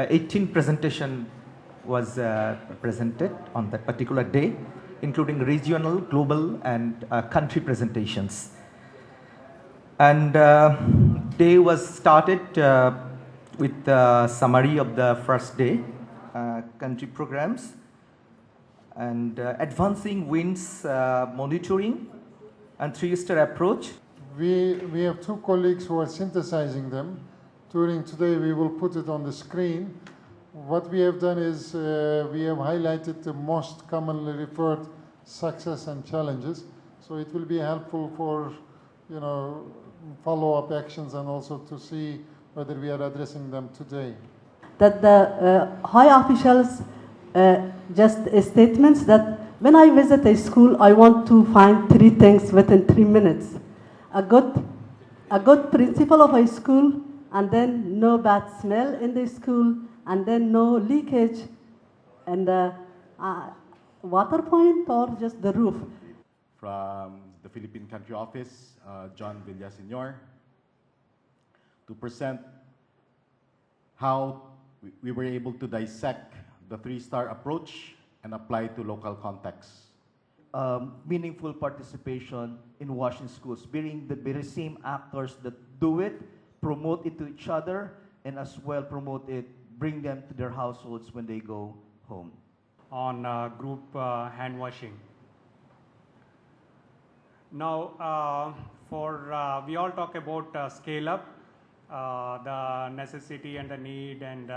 18 presentation was presented on that particular day, including regional, global, and country presentations. And day was started with the summary of the first day, country programs, and advancing winds monitoring, and three-star approach. We have two colleagues who are synthesizing them. During today, we will put it on the screen. What we have done is we have highlighted the most commonly referred success and challenges. So it will be helpful for, follow-up actions and also to see whether we are addressing them today. That the high officials just statements that when I visit a school, I want to find 3 things within 3 minutes. A good principal of a school, and then no bad smell in the school, and then no leakage, and the water point or just the roof. From the Philippine Country Office, John Villaseñor, to present how we were able to dissect the three-star approach and apply to local contexts. Meaningful participation in WASH in schools, being the very same actors that do it, promote it to each other, and as well promote it, bring them to their households when they go home. On group hand washing. Now, we all talk about scale up, the necessity and the need, and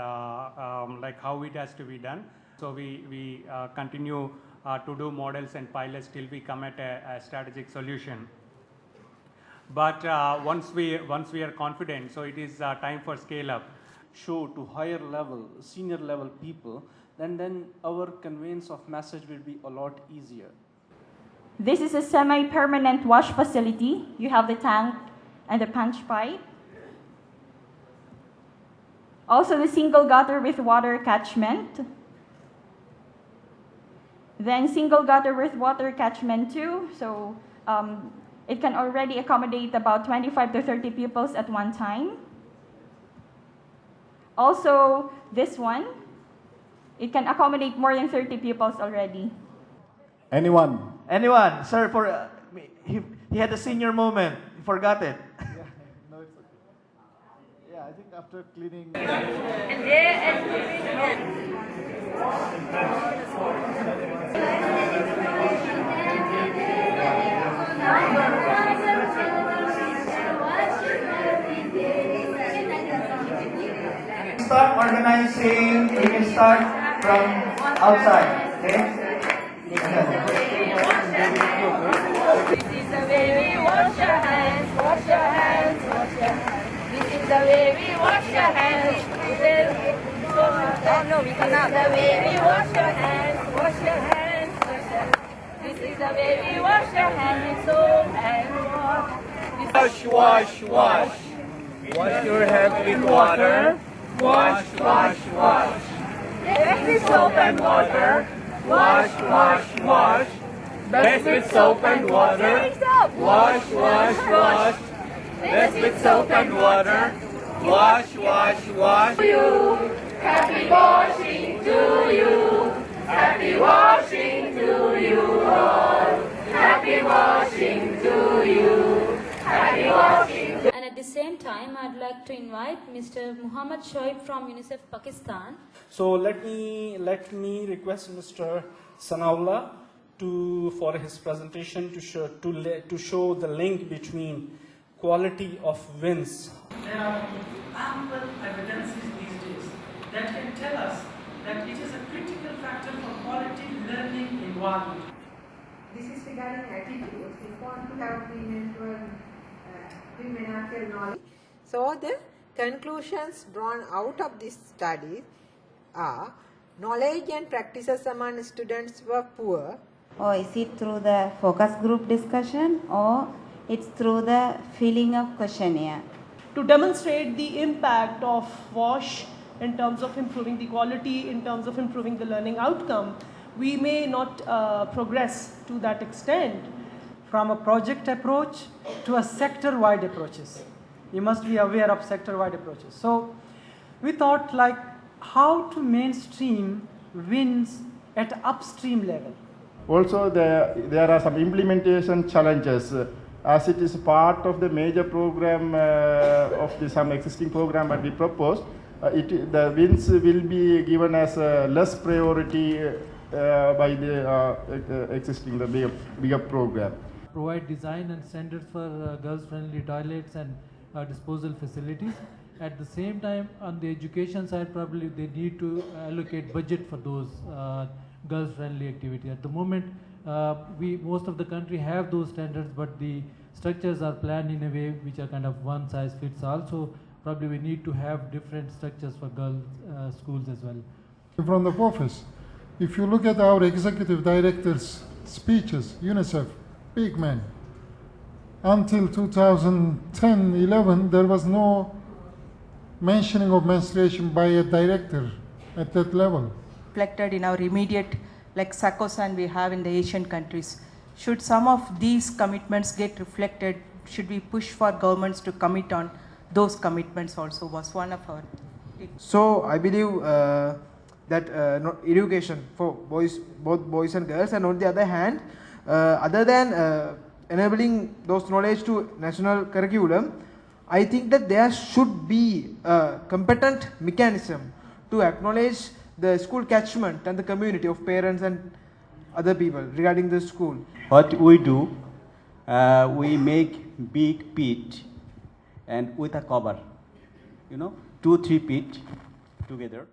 like how it has to be done. So we continue to do models and pilots till we come at a strategic solution. But once we are confident, so it is time for scale up. Show to higher level, senior level people, then our conveyance of message will be a lot easier. This is a semi-permanent wash facility. You have the tank and the punch pipe. Also the single gutter with water catchment. Then single gutter with water catchment too. So it can already accommodate about 25 to 30 pupils at one time. Also this one, it can accommodate more than 30 pupils already. Anyone? Anyone? Sir, he had a senior moment. He forgot it. Yeah, no, it's okay. Yeah, I think after cleaning. Start organizing. We can start from outside. Okay. This is the way we wash our hands, wash your hands, wash your hands. This is the way we wash your hands. Oh no, we cannot. This is the way we wash your hands, wash your hands, wash your hands. This is the way we wash your hands with soap and water. Wash, wash, wash. Wash your hands with water. Wash, wash, wash. Best with soap and water. Wash, wash, wash. Best with soap and water. Wash, wash, wash. Best with soap and water. Wash, wash, wash. To you, happy washing to you. Happy washing to you all. Happy washing to you. Happy washing to you. And at the same time, I'd like to invite Mr. Muhammad Shoaib from UNICEF Pakistan. So let me request Mr. Sanaullah for his presentation to show the link between quality of winds. There are ample evidences these days that can tell us that it is a critical factor for quality learning environment. This is regarding attitudes. We want to have premarital knowledge. So the conclusions drawn out of this study are knowledge and practices among students were poor. Or is it through the focus group discussion, or it's through the filling of questionnaire? To demonstrate the impact of WASH in terms of improving the quality, in terms of improving the learning outcome, we may not progress to that extent. From a project approach to a sector-wide approaches. You must be aware of sector-wide approaches. So we thought, like, how to mainstream wins at upstream level. Also, there are some implementation challenges. As it is part of the major program of some existing program that we proposed, the wins will be given as less priority by the existing the bigger program. Provide design and standards for girls-friendly toilets and disposal facilities. At the same time, on the education side, probably they need to allocate budget for those girls-friendly activities. At the moment, most of the country have those standards, but the structures are planned in a way which are kind of one size fits all. So probably we need to have different structures for girls schools as well. From the office, if you look at our executive director's speeches, UNICEF, big man. Until 2010-11, there was no mentioning of menstruation by a director at that level. Reflected in our immediate, like SACOSAN we have in the Asian countries. Should some of these commitments get reflected? Should we push for governments to commit on those commitments also was one of our. So I believe that education for boys, both boys and girls, and on the other hand, other than enabling those knowledge to national curriculum, I think that there should be a competent mechanism to acknowledge the school catchment and the community of parents and other people regarding the school. What we do, we make big pit and with a cover, 2-3 pit together.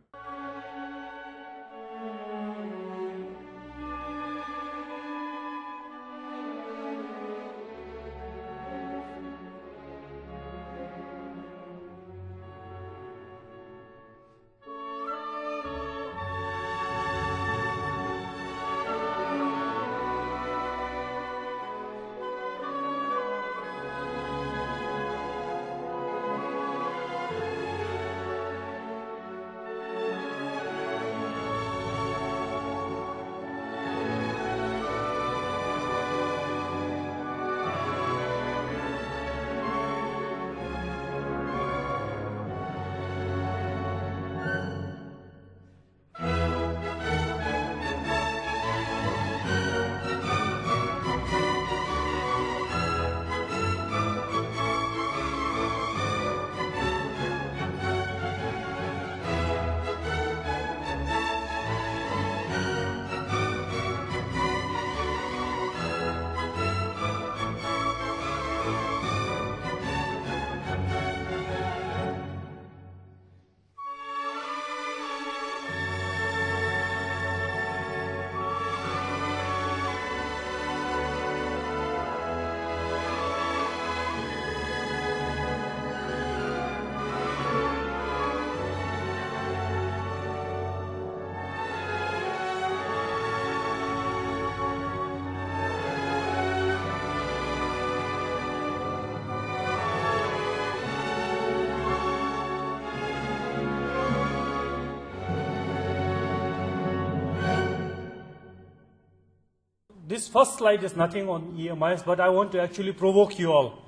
This first slide is nothing on EMIs, but I want to actually provoke you all.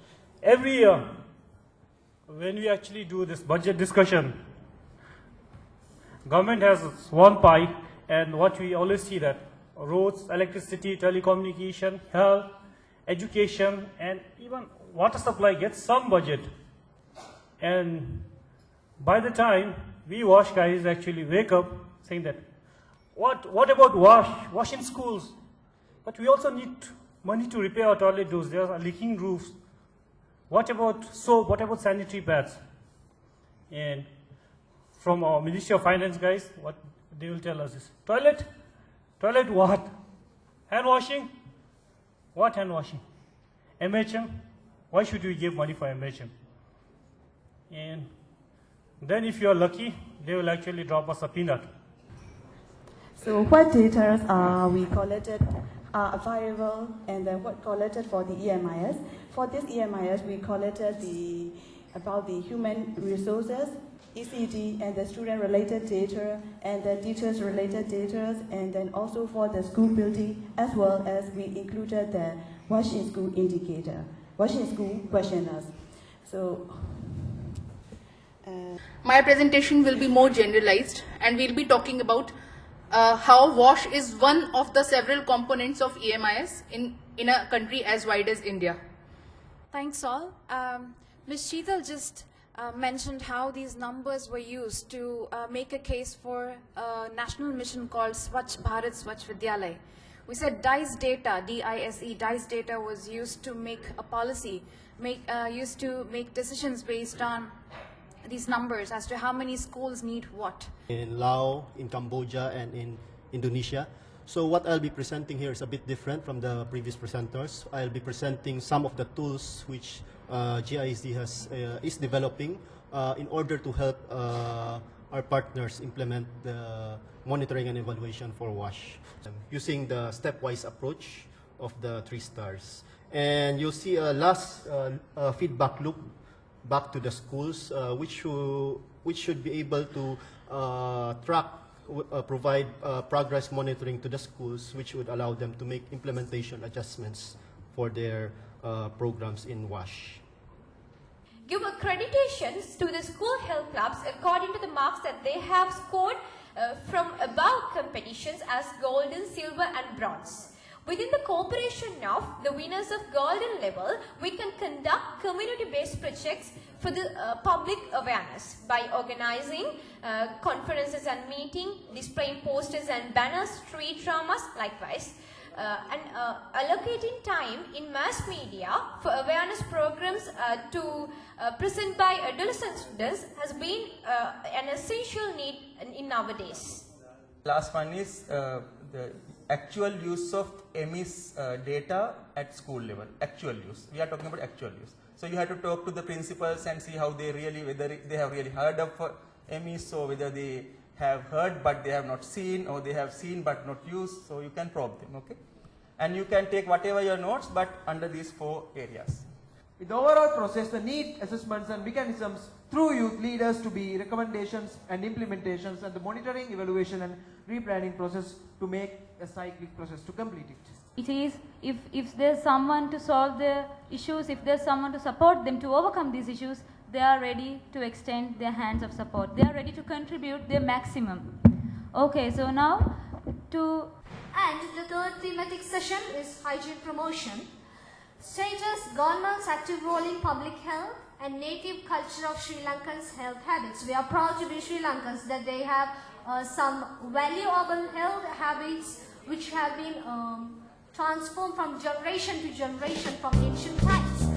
Every year, when we actually do this budget discussion, government has one pie, and what we always see that roads, electricity, telecommunication, health, education, and even water supply gets some budget. And by the time we wash guys actually wake up saying that, what about wash in schools? But we also need money to repair our toilet doors. There are leaking roofs. What about soap? What about sanitary pads? And from our Ministry of Finance guys, what they will tell us is, toilet what? Hand washing? What hand washing? MHM? Why should we give money for MHM? And then if you are lucky, they will actually drop us a peanut. So what data we collected are available, and then what collected for the EMIS. For this EMIS, we collected about the human resources, ECD, and the student-related data, and the teachers-related data, and then also for the school building, as well as we included the Washington School indicator, Washington School questionnaires. So My presentation will be more generalized, and we'll be talking about how WASH is one of the several components of EMIS in a country as wide as India. Thanks all. Ms. Sheetal just mentioned how these numbers were used to make a case for a national mission called Swachh Bharat Swachh Vidyalay. We said DISE data, D-I-S-E, DISE data was used to make a policy, used to make decisions based on these numbers as to how many schools need what. In Laos, in Cambodia, and in Indonesia. So what I'll be presenting here is a bit different from the previous presenters. I'll be presenting some of the tools which GISD is developing in order to help our partners implement the monitoring and evaluation for WASH using the stepwise approach of the 3 stars. And you'll see a last feedback loop back to the schools, which should be able to track, provide progress monitoring to the schools, which would allow them to make implementation adjustments for their programs in WASH. Give accreditations to the school health clubs according to the marks that they have scored from above competitions as golden, silver and bronze. Within the cooperation of the winners of golden level, we can conduct community-based projects for the public awareness by organizing conferences and meetings, displaying posters and banners, street dramas, likewise. And allocating time in mass media for awareness programs to present by adolescent students has been an essential need in nowadays. Last one is the actual use of EMIS data at school level. Actual use. We are talking about actual use. So you have to talk to the principals and see how they really, whether they have really heard of EMIS, or whether they have heard but they have not seen, or they have seen but not used. So you can probe them, okay? And you can take whatever your notes, but under these 4 areas. With the overall process, the need assessments and mechanisms through youth leaders to be recommendations and implementations, and the monitoring, evaluation and replanning process to make a cyclic process to complete it. It is, if there's someone to solve the issues, if there's someone to support them to overcome these issues, they are ready to extend their hands of support. They are ready to contribute their maximum. Okay, so now to... And the third thematic session is hygiene promotion. Status government's active role in public health and native culture of Sri Lankans' health habits. We are proud to be Sri Lankans that they have some valuable health habits which have been transformed from generation to generation from ancient times.